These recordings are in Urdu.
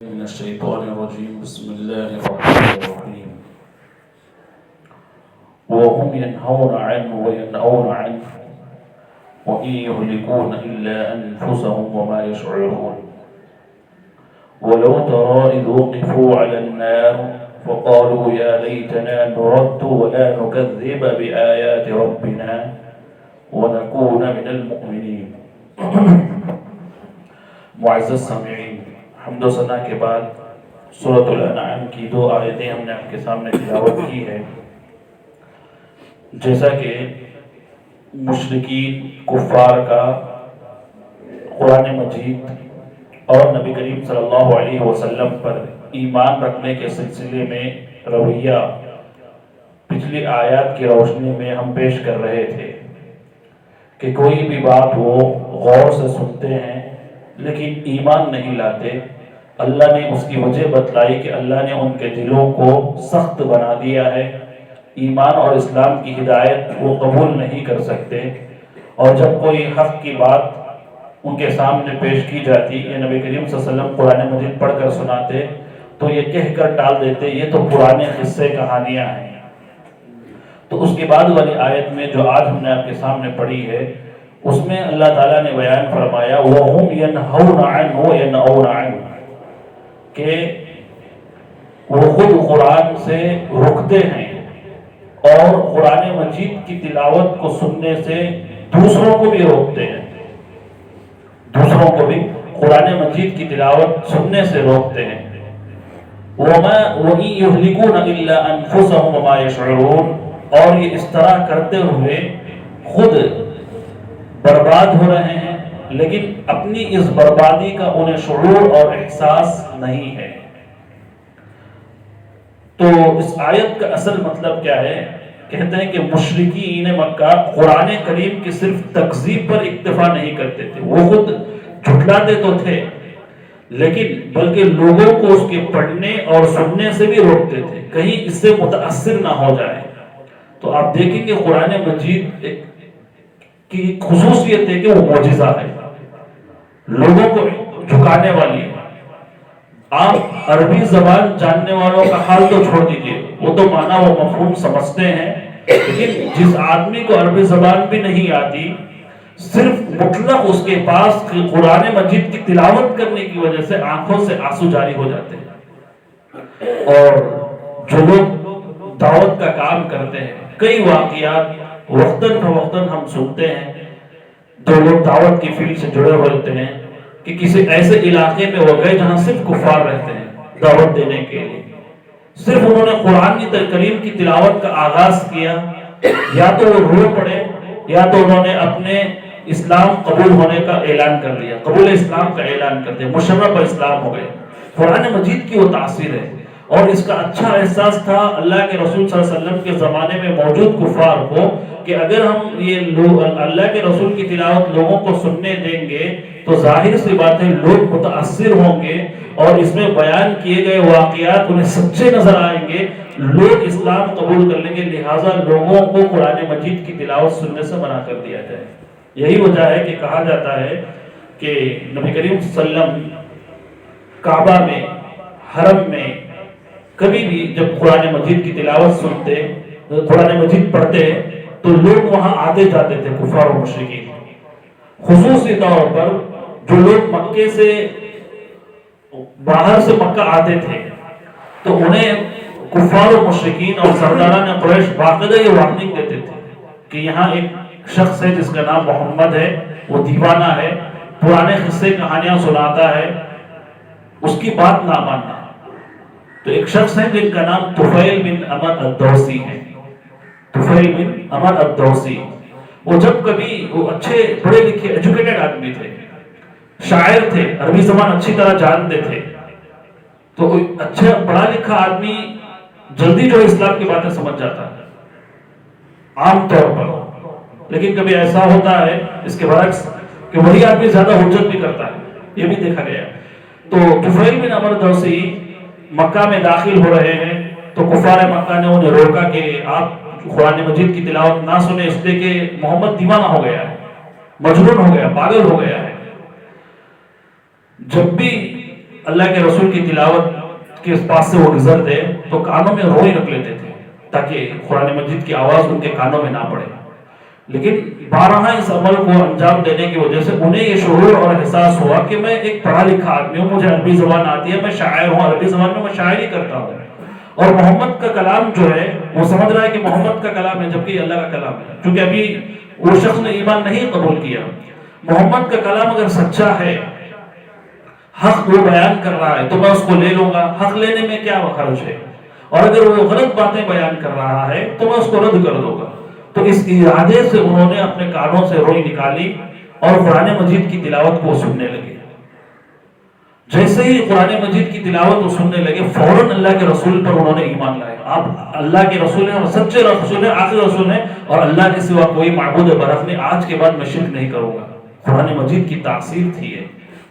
من الشيطان الرجيم بسم الله الرحمن الرحيم وهم ينهون عنه وينأون عنه وإن يهلكون إلا أنفسهم وما يشعرون ولو ترى إذ وقفوا على النار فقالوا يا ليتنا نرد ولا نكذب بآيات ربنا ونكون من المؤمنين. معزز سامعین، حمد و ثنا کے بعد سورۃ الانعام کی 2 آیتیں ہم نے آپ کے سامنے تلاوت کی ہے. جیسا کہ مشرکین کفار کا قرآن مجید اور نبی کریم صلی اللہ علیہ وسلم پر ایمان رکھنے کے سلسلے میں رویہ پچھلی آیات کی روشنی میں ہم پیش کر رہے تھے کہ کوئی بھی بات وہ غور سے سنتے ہیں لیکن ایمان نہیں لاتے. اللہ نے اس کی وجہ بتلائی کہ اللہ نے ان کے دلوں کو سخت بنا دیا ہے، ایمان اور اسلام کی ہدایت وہ قبول نہیں کر سکتے. اور جب کوئی حق کی بات ان کے سامنے پیش کی جاتی، یہ نبی کریم صلی اللہ علیہ وسلم قرآن مجید پڑھ کر سناتے تو یہ کہہ کر ٹال دیتے یہ تو پرانے قصے کہانیاں ہیں. تو اس کے بعد والی آیت میں جو آج ہم نے آپ کے سامنے پڑھی ہے، اس میں اللہ تعالیٰ نے بیان فرمایا وَهُمْ يَنْهَوْنَ عَنْهُ وَيَنْأَوْنَ عَنْهُ کہ وہ خود قرآن سے رکتے ہیں اور قرآن مجید کی تلاوت کو سننے سے دوسروں کو بھی روکتے ہیں، دوسروں کو بھی قرآن مجید کی تلاوت سننے سے روکتے ہیں. وَإِن يُهْلِكُونَ إِلَّا أَنفُسَهُمْ وَمَا يَشْعُرُونَ اور یہ اس طرح کرتے ہوئے خود برباد ہو رہے ہیں لیکن اپنی اس بربادی کا انہیں شعور اور احساس نہیں ہے. تو اس آیت کا اصل مطلب کیا ہے؟ کہتے ہیں کہ مشرکین مکہ قرآن کریم کی صرف تکذیب پر اکتفا نہیں کرتے تھے، وہ خود جھٹلاتے تو تھے لیکن بلکہ لوگوں کو اس کے پڑھنے اور سننے سے بھی روکتے تھے کہیں اس سے متاثر نہ ہو جائے. تو آپ دیکھیں گے قرآن مجید کی خصوصیت ہے کہ وہ معجزہ ہے، لوگوں کو جھکانے والی ہے. آپ عربی زبان جاننے والوں کا حال تو چھوڑ دیجئے، وہ تو معنی و مفہوم سمجھتے ہیں، لیکن جس آدمی کو عربی زبان بھی نہیں آتی، صرف مطلق اس کے پاس قرآن مجید کی تلاوت کرنے کی وجہ سے آنکھوں سے آنسو جاری ہو جاتے ہیں. اور جو لوگ دعوت کا کام کرتے ہیں، کئی واقعات وقتاً فوقتاً ہم سنتے ہیں، جو لوگ دعوت کی فیلڈ سے جڑے ہوتے ہیں کہ کسی ایسے علاقے میں وہ گئے جہاں صرف کفار رہتے ہیں دعوت دینے کے لیے، صرف انہوں نے قرآن کریم کی تلاوت کا آغاز کیا، یا تو وہ رو پڑے یا تو انہوں نے اپنے اسلام قبول ہونے کا اعلان کر دیا، قبول اسلام کا اعلان کر دیا، مشرف اسلام ہو گئے. قرآن مجید کی وہ تاثیر ہے اور اس کا اچھا احساس تھا اللہ کے رسول صلی اللہ علیہ وسلم کے زمانے میں موجود کفار کو کہ اگر ہم یہ اللہ کے رسول کی تلاوت لوگوں کو سننے دیں گے تو ظاہر سی بات ہے لوگ متاثر ہوں گے اور اس میں بیان کیے گئے واقعات انہیں سچے نظر آئیں گے، لوگ اسلام قبول کر لیں گے، لہٰذا لوگوں کو قرآن مجید کی تلاوت سننے سے منع کر دیا جائے. یہی وجہ ہے کہ کہا جاتا ہے کہ نبی کریم صلی اللہ علیہ وسلم کعبہ میں، حرم میں کبھی بھی جب قرآن مجید کی تلاوت سنتے، قرآن مجید پڑھتے تو لوگ وہاں آتے جاتے تھے کفار و مشرکین. خصوصی طور پر جو لوگ مکے سے باہر سے مکہ آتے تھے تو انہیں کفار و مشرکین اور سرداران قریش باقاعدہ یہ وارننگ دیتے تھے کہ یہاں ایک شخص ہے جس کا نام محمد ہے، وہ دیوانہ ہے، پرانے قصے کہانیاں سناتا ہے، اس کی بات نہ ماننا. تو ایک شخص ہے جن کا نام طفیل بن عمر الدوسی ہے، طفیل بن عمر الدوسی. وہ جب کبھی وہ اچھے پڑھے لکھے ایجوکیٹڈ آدمی تھے، شاعر تھے، عربی زبان اچھی طرح جانتے تھے، تو اچھا پڑھا لکھا آدمی جلدی جو اسلام کی باتیں سمجھ جاتا ہے عام طور پر. لیکن کبھی ایسا ہوتا ہے اس کے برعکس کہ وہی آدمی زیادہ حجت بھی کرتا ہے، یہ بھی دیکھا گیا. تو طفیل بن عمر الدوسی مکہ میں داخل ہو رہے ہیں تو کفار مکہ نے انہیں روکا کہ آپ قرآن مجید کی تلاوت نہ سنیں، اس لیے کہ محمد دیوانہ ہو گیا ہے، مجنون ہو گیا، پاگل ہو گیا ہے. جب بھی اللہ کے رسول کی تلاوت کے پاس سے وہ گزرتے تو کانوں میں روئی رکھ لیتے تھے تاکہ قرآن مجید کی آواز ان کے کانوں میں نہ پڑے. لیکن بارہا اس عمل کو انجام دینے کی وجہ سے انہیں یہ شعور اور احساس ہوا کہ میں ایک پڑھا لکھا آدمی ہوں, مجھے عربی زبان آتی ہے, میں شاعر ہوں, عربی زبان میں شاعری کرتا ہوں, اور محمد کا کلام جو ہے وہ سمجھ رہا ہے کہ محمد کا کلام ہے جبکہ یہ اللہ کا کلام ہے. کیونکہ ابھی وہ شخص نے ایمان نہیں قبول کیا. محمد کا کلام اگر سچا ہے, حق وہ بیان کر رہا ہے, تو میں اس کو لے لوں گا, حق لینے میں کیا حرج ہے, اور اگر وہ غلط باتیں بیان کر رہا ہے تو میں اس کو رد کر دوں گا. تو اس ارادے سے انہوں نے اپنے کانوں سے روئی نکالی اور قرآن مجید کی تلاوت کو سننے لگے. جیسے ہی قرآن مجید کی تلاوت کو سننے لگے فوراً اللہ کے رسول پر انہوں نے ایمان لائے. آپ اللہ کے رسول ہیں اور سچے رسول ہیں, آخری رسول ہیں, اور اللہ کے سوا کوئی معبود برحق نہیں, آج کے بعد میں شرک نہیں کروں گا. قرآن مجید کی تاثیر تھی ہے.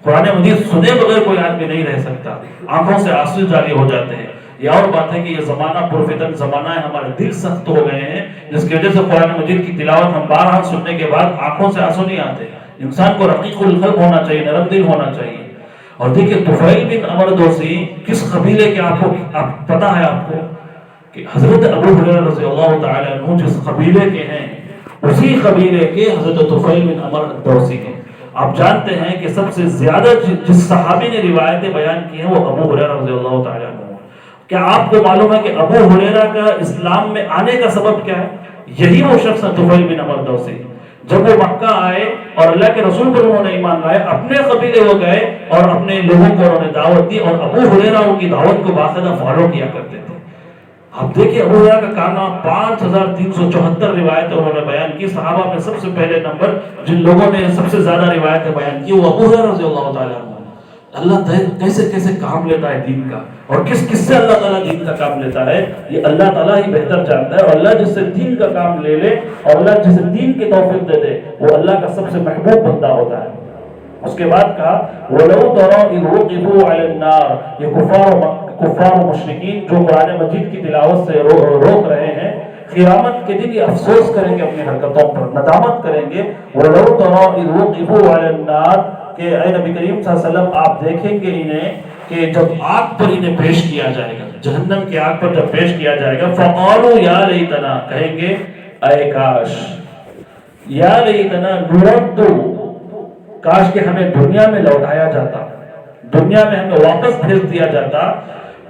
قرآن مجید سنے بغیر کوئی آدمی نہیں رہ سکتا, آنکھوں سے آنسو جاری ہو جاتے ہیں. یہ اور بات ہے کہ یہ زمانہ پرفتن زمانہ ہے, ہمارے دل سخت ہو گئے ہیں, جس کی وجہ سے قرآن مجید کی تلاوت ہم بارہا سننے کے بعد آنکھوں سے آنسو نہیں آتے. انسان کو رقیق القلب ہونا چاہیے, نرم دل ہونا چاہیے. اور دیکھیں طفیل بن عمر دوسی کس قبیلے کے, آپ پتہ ہے آپ کو کہ حضرت ابو ہریرہ رضی اللہ تعالی عنہ جس قبیلے کے ہیں اسی قبیلے کے حضرت طفیل بن عمر دوسی کے. آپ جانتے ہیں کہ سب سے زیادہ جس صحابی نے روایتیں بیان کی ہیں وہ ابو ہریرہ رضی اللہ تعالی عنہ. کیا آپ کو معلوم ہے کہ ابو ہریرہ کا اسلام میں آنے کا سبب کیا ہے؟ یہی وہ شخص ہے طفیل بن عمر دوسی. جب وہ مکہ آئے اور اللہ کے رسول پر انہوں نے ایمان لائے, اپنے قبیلے ہو گئے اور اپنے لوگوں کو انہوں نے دعوت دی, اور ابو ہریرہ ان کی دعوت کو باقاعدہ فالو کیا کرتے تھے. اب دیکھیں ابو ہریرہ کا کارنامہ 5374 روایتیں انہوں نے بیان کی. صحابہ میں سب سے پہلے نمبر جن لوگوں نے سب سے زیادہ روایتیں بیان کی وہ ابو ہریرہ رضی اللہ تعالیٰ عنہ. اللہ کیسے کیسے کام لیتا ہے دین کا, اور کس سے اللہ تعالیٰ دین کا کام لیتا ہے یہ اللہ تعالیٰ ہی بہتر جانتا ہے. اور اللہ جس سے دین کا کام لے لے اور اللہ جسے دین کی توفیق دے دے وہ اللہ کا سب سے محبوب بندہ ہوتا ہے. اس کے بعد کہا وَلَوْ تَرَوْا إِذْ وُقِفُوا عَلَى النَّارِ, یہ کفار و مشرکین جو قرآن مجید کی تلاوت سے روک رہے ہیں, قیامت کے دن یہ افسوس کریں گے, اپنی حرکتوں پر ندامت کریں گے. وَلَوْ تَرَوْا إِذْ وُقِفُوا عَلَى النَّارِ کہ اے نبی کریم صلی اللہ علیہ وسلم آپ دیکھیں گے انہیں کہ جب آگ پر انہیں پیش کیا جائے گا, جہنم کی آگ پر جب پیش کیا جائے گا, فَقَالُوا يَا لَيْتَنَا, کہیں گے اے کاش, یا لیتنا نُرَدُّ, کاش کہ ہمیں دنیا میں لوٹایا جاتا, دنیا میں ہمیں واپس بھیج دیا جاتا.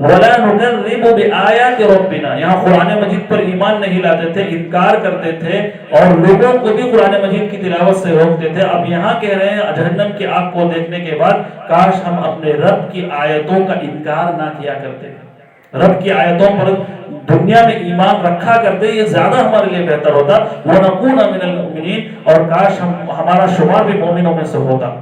وَلَا نُكَذِّبُ بِآيَاتِ رَبِّنَا, یہاں قرآن مجید پر ایمان نہیں لاتے تھے, انکار کرتے تھے اور لوگوں کو بھی قرآن مجید کی تلاوت سے روکتے تھے. اب یہاں کہہ رہے ہیں جہنم کی آگ کو دیکھنے کے بعد کاش ہم اپنے رب کی آیتوں کا انکار نہ کیا کرتے, رب کی آیتوں پر دنیا میں ایمان رکھا کرتے, یہ زیادہ ہمارے لیے بہتر ہوتا. وَنَكُونَ مِنَ الْمُؤْمِنِينَ, اور کاش ہمارا شمار بھی مومنوں میں سے ہوتا.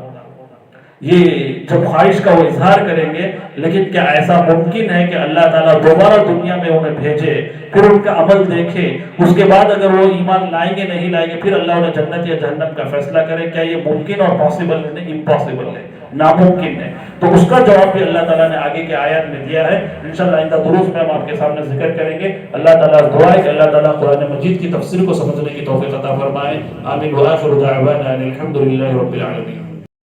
یہ جب خواہش کا وہ اظہار کریں گے, لیکن کیا ایسا ممکن ہے کہ اللہ تعالیٰ دوبارہ دنیا میں انہیں بھیجے, پھر ان کا عمل دیکھے, اس کے بعد اگر وہ ایمان لائیں گے نہیں لائیں گے پھر اللہ انہیں جنت یا جہنم کا فیصلہ کرے؟ کیا یہ ممکن اور پاسبل ہے؟ امپاسبل ہے, ناممکن ہے. تو اس کا جواب بھی اللہ تعالیٰ نے آگے کے آیات میں دیا ہے. انشاءاللہ آئندہ دروس میں ہم آپ کے سامنے ذکر کریں گے. اللہ تعالیٰ دعا ہے کہ اللہ تعالیٰ قرآن مجید کی تفسیر کو سمجھنے کی توفیق عطا فرمائے. آمین. وآخر دعوانا الحمد للہ رب العالمین.